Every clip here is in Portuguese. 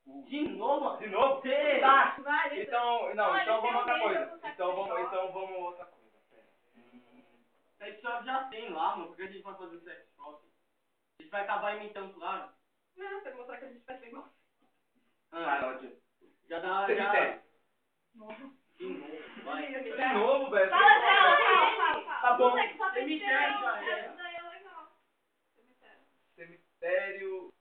De novo? De novo? Sim. Tá. Vai, Então, não, Olha, então vamos outra tem coisa. um livro, Então vamos sexo outra coisa. Sex shop já tem lá, mano. Por que a gente vai fazer sex shop? A gente vai acabar imitando, claro. Não, pra mostrar que a gente vai ser igual. Ah, não, tio. Já dá, Cemitério. De novo, vai. De novo, velho. Fala dela, fala. Tá bom. Sex shop é Cemitério legal, já é. essa daí é legal. Cemitério. Cemitério.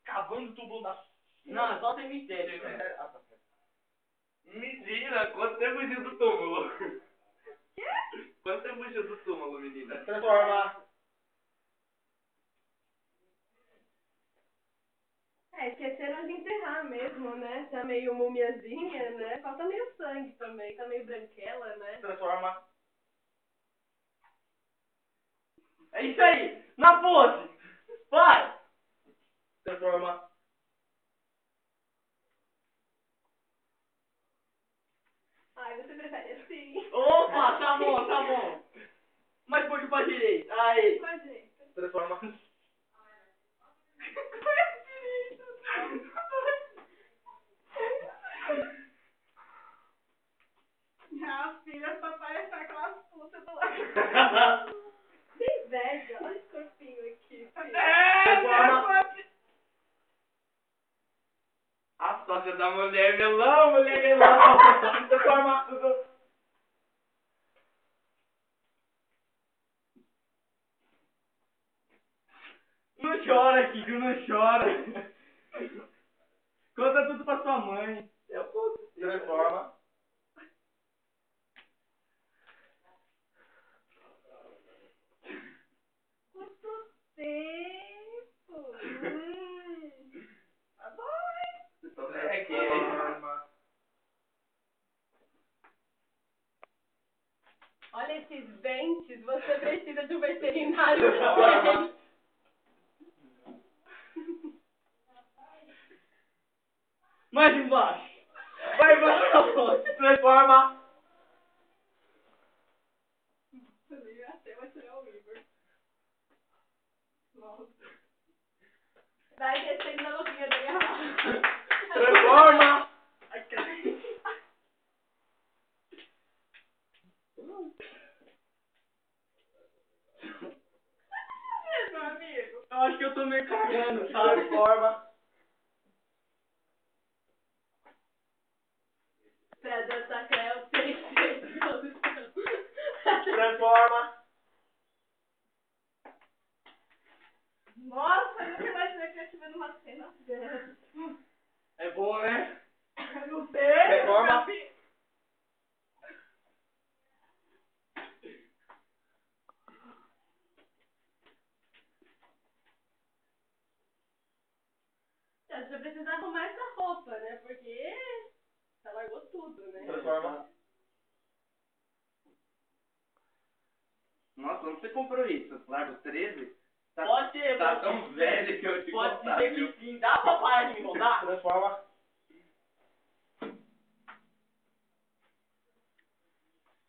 Cavando o túmulo da... Não, é só cemitério, cara. Cemitério. Ah, tá certo. Mentira, quanto tempo fugiu do túmulo? Quê? Quanto tempo fugiu do túmulo, menina? Transforma. É, esqueceram de enterrar mesmo, né? Tá meio mumiazinha, né? Falta meio sangue também, tá meio branquela, né? Transforma. É isso aí! Na pose! Vai! Transforma. Ai, você prefere assim? Opa, tá bom, tá bom. Mais um pouquinho pra direita. Aí. Qual jeito? Transforma. Minha filha só parece aquelas putas do lado. Que inveja, olha esse corpinho aqui. Transforma. A sócia da mulher melão, mulher melão. Transforma. Não chora, Kiko, não chora. Conta tudo pra sua mãe. Transforma. Quanto tempo? Tá bom, hein? Transforma. Olha esses dentes, você precisa de um veterinário. Transforma. Mais embaixo. Vai embaixo. Transforma. Até vai tirar o Igor. Nossa. Vai descendo na boquinha da garrafa. Transforma. Ai, cara. Meu amigo. Eu acho que eu tô meio cagando, sabe? Transforma. Pra dançar creu, tem que posição. Transforma. Nossa, eu nunca imaginei que eu estive numa cena dessa. É bom, né? Eu não sei. Transforma. Você precisa arrumar essa roupa, né? Porque você largou tudo, né? Transforma. Nossa, onde você comprou isso? Largo 13? Tá, Pode ser, tá pode tão ser. velho que eu te Pode contar, dizer viu? que sim. Dá pra parar de me contar? Transforma.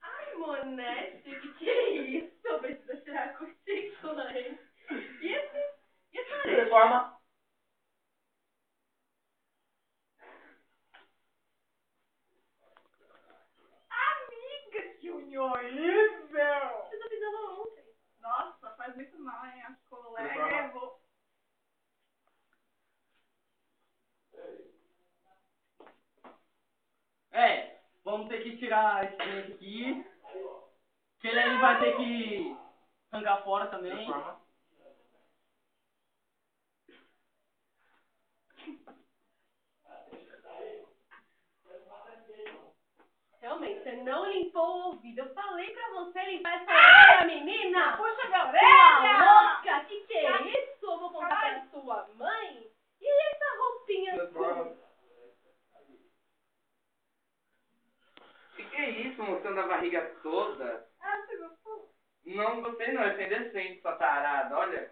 Ai, Monete, que é isso? Precisa tirar a cutícula, hein? E essa orelha? Transforma. Amiga, que unha horrível! Você já fez ela ontem. Nossa, faz muito mal, hein? As colegas. É, vamos ter que tirar esse dente aqui. Que ele vai ter que arrancar fora também. Transforma. Realmente, você não limpou o ouvido. Eu falei pra você limpar essa orelha, menina! Puxa minha orelha! Louca, que é isso? Eu vou contar pra sua mãe? E essa roupinha? Transforma. Que é isso, mostrando a barriga toda? Ah, você gostou? Não gostei não, achei indecente essa tarada, olha.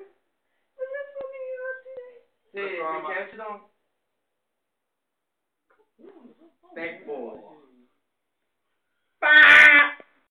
Mas eu sou menina, Você quer eu te dar um... Pega, pô. Pá!